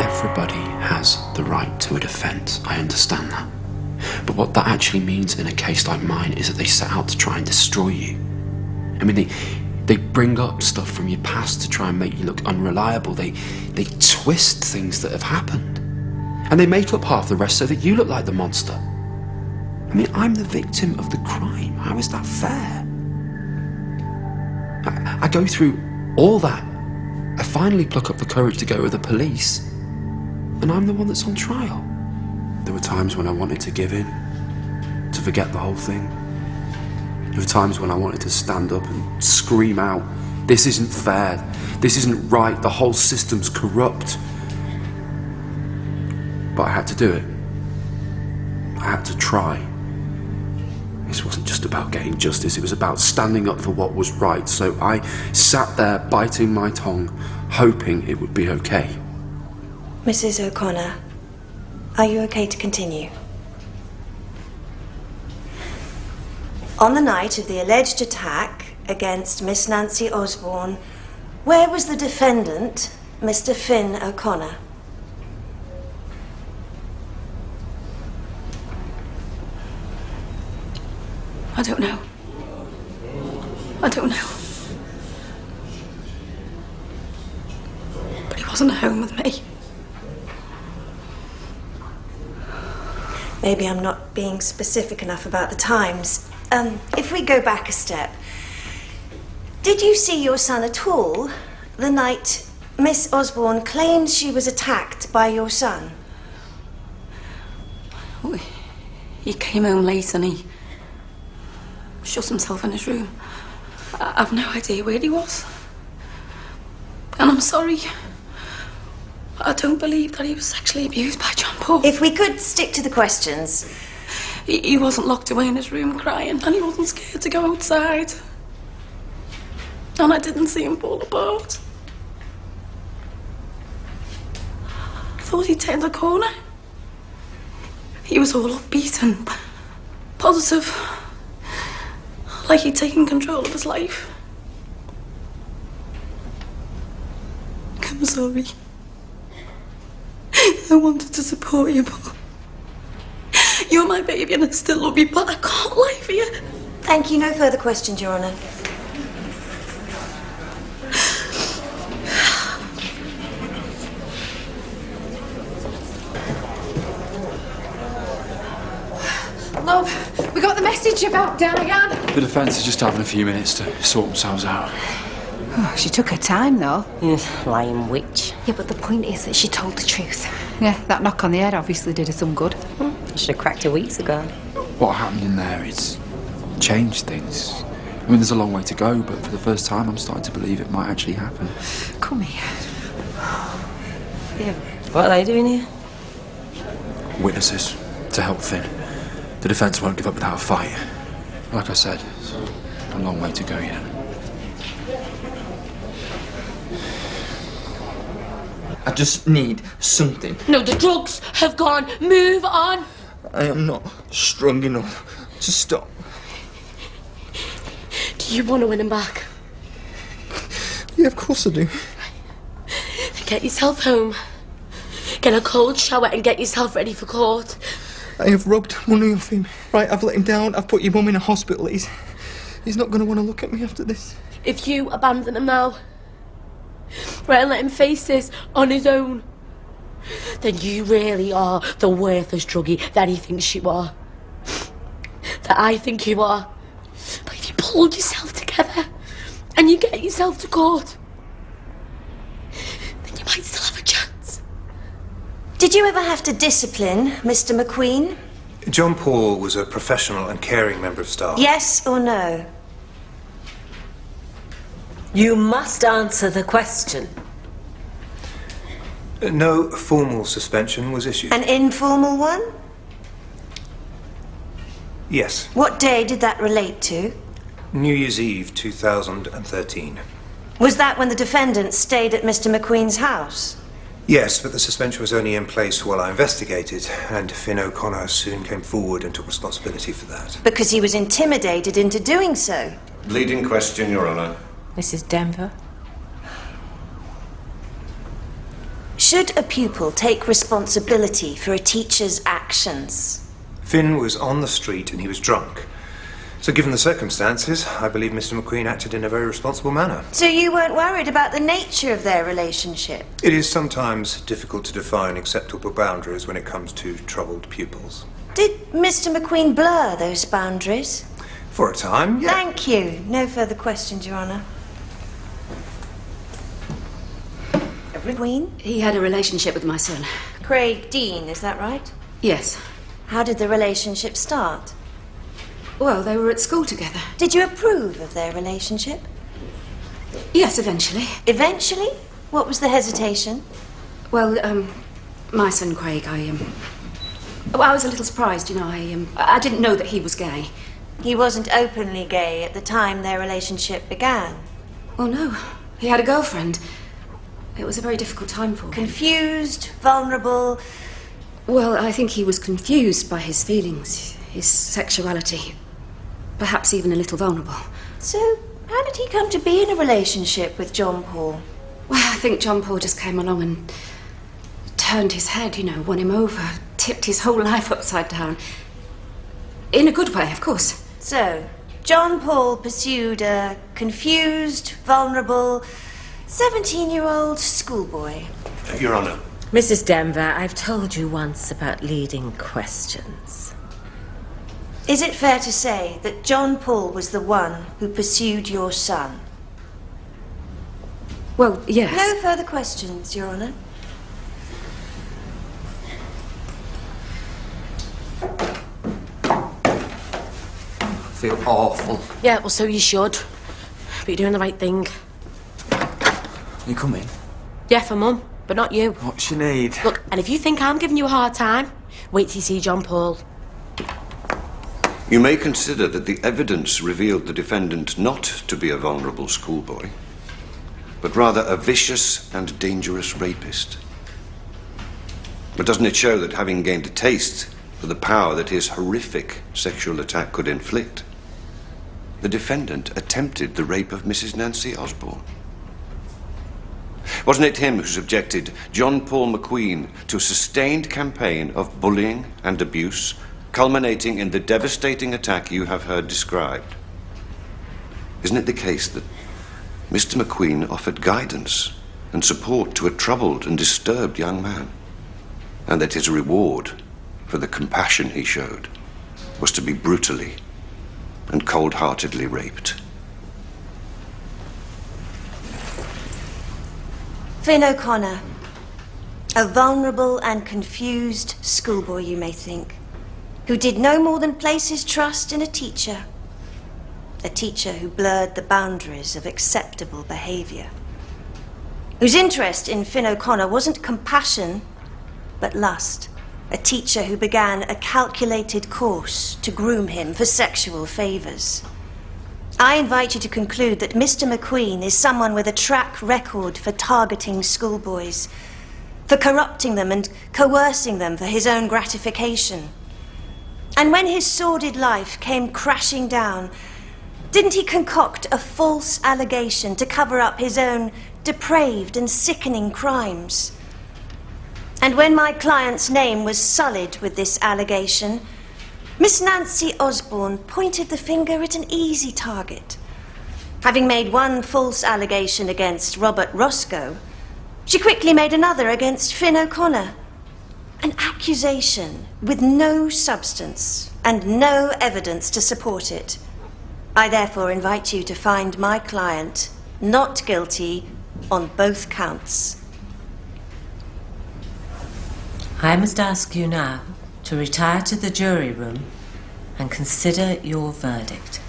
Everybody has the right to a defence, I understand that. But what that actually means in a case like mine is that they set out to try and destroy you. I mean, they bring up stuff from your past to try and make you look unreliable. They twist things that have happened. And they make up half the rest so that you look like the monster. I mean, I'm the victim of the crime. How is that fair? I go through all that. I finally pluck up the courage to go with the police. And I'm the one that's on trial. There were times when I wanted to give in, to forget the whole thing. There were times when I wanted to stand up and scream out, "This isn't fair, this isn't right, the whole system's corrupt." But I had to do it. I had to try. This wasn't just about getting justice, it was about standing up for what was right. So I sat there biting my tongue, hoping it would be okay. Mrs. O'Connor, are you okay to continue? On the night of the alleged attack against Miss Nancy Osborne, where was the defendant, Mr. Finn O'Connor? I don't know. I don't know. But he wasn't at home with me. Maybe I'm not being specific enough about the times. If we go back a step, did you see your son at all the night Miss Osborne claims she was attacked by your son? Oh, he came home late and he shut himself in his room. I've no idea where he was. And I'm sorry. I don't believe that he was sexually abused by John Paul. If we could stick to the questions. He wasn't locked away in his room crying, and he wasn't scared to go outside. And I didn't see him fall apart. I thought he'd turned a corner. He was all upbeat and positive, like he'd taken control of his life. I'm sorry. I wanted to support you, but you're my baby and I still love you, but I can't lie for you. Thank you. No further questions, Your Honour. Love, we got the message about Diane. The defence is just having a few minutes to sort themselves out. Oh, she took her time, though. Lying witch. Yeah, but the point is that she told the truth. Yeah, that knock on the head obviously did her some good. I should have cracked her weeks ago. What happened in there is changed things. I mean, there's a long way to go, but for the first time I'm starting to believe it might actually happen. Come here. Yeah. What are they doing here? Witnesses to help Finn. The defence won't give up without a fight. Like I said, it's a long way to go yet. I just need something. No, the drugs have gone. Move on. I am not strong enough to stop. Do you want to win him back? Yeah, of course I do. Then get yourself home. Get a cold shower and get yourself ready for court. I have robbed money off him. Right, I've let him down. I've put your mum in a hospital. He's not going to want to look at me after this. If you abandon him now, right, and let him face this on his own, then you really are the worthless druggie that he thinks you are. That I think you are. But if you pull yourself together and you get yourself to court, then you might still have a chance. Did you ever have to discipline Mr. McQueen? John Paul was a professional and caring member of staff. Yes or no? You must answer the question. No formal suspension was issued. An informal one? Yes. What day did that relate to? New Year's Eve 2013. Was that when the defendant stayed at Mr. McQueen's house? Yes, but the suspension was only in place while I investigated, and Finn O'Connor soon came forward and took responsibility for that. Because he was intimidated into doing so. Leading question, Your Honour. Mrs. Denver. Should a pupil take responsibility for a teacher's actions? Finn was on the street and he was drunk. So given the circumstances, I believe Mr. McQueen acted in a very responsible manner. So you weren't worried about the nature of their relationship? It is sometimes difficult to define acceptable boundaries when it comes to troubled pupils. Did Mr. McQueen blur those boundaries? For a time, yeah. Thank you. No further questions, Your Honour. McQueen? He had a relationship with my son. Craig Dean, is that right? Yes. How did the relationship start? Well, they were at school together. Did you approve of their relationship? Yes, eventually. Eventually? What was the hesitation? Well, my son Craig, well, I was a little surprised, you know. I didn't know that he was gay. He wasn't openly gay at the time their relationship began. Well, no. He had a girlfriend. It was a very difficult time for him. Confused, vulnerable. Well, I think he was confused by his feelings, his sexuality. Perhaps even a little vulnerable. So, how did he come to be in a relationship with John Paul? Well, I think John Paul just came along and turned his head, you know, won him over, tipped his whole life upside down. In a good way, of course. So, John Paul pursued a confused, vulnerable, 17-year-old schoolboy. Your Honour. Mrs. Denver, I've told you once about leading questions. Is it fair to say that John Paul was the one who pursued your son? Well, yes. No further questions, Your Honour. I feel awful. Yeah, well, so you should. But you're doing the right thing. You coming? Yeah, for Mum, but not you. What you need? Look, and if you think I'm giving you a hard time, wait till you see John Paul. You may consider that the evidence revealed the defendant not to be a vulnerable schoolboy, but rather a vicious and dangerous rapist. But doesn't it show that having gained a taste for the power that his horrific sexual attack could inflict, the defendant attempted the rape of Mrs. Nancy Osborne? Wasn't it him who subjected John Paul McQueen to a sustained campaign of bullying and abuse, culminating in the devastating attack you have heard described? Isn't it the case that Mr. McQueen offered guidance and support to a troubled and disturbed young man, and that his reward for the compassion he showed was to be brutally and cold-heartedly raped? Finn O'Connor, a vulnerable and confused schoolboy, you may think, who did no more than place his trust in a teacher who blurred the boundaries of acceptable behaviour, whose interest in Finn O'Connor wasn't compassion, but lust, a teacher who began a calculated course to groom him for sexual favours. I invite you to conclude that Mr. McQueen is someone with a track record for targeting schoolboys, for corrupting them and coercing them for his own gratification. And when his sordid life came crashing down, didn't he concoct a false allegation to cover up his own depraved and sickening crimes? And when my client's name was sullied with this allegation, Miss Nancy Osborne pointed the finger at an easy target. Having made one false allegation against Robert Roscoe, she quickly made another against Finn O'Connor. An accusation with no substance and no evidence to support it. I therefore invite you to find my client not guilty on both counts. I must ask you now to retire to the jury room and consider your verdict.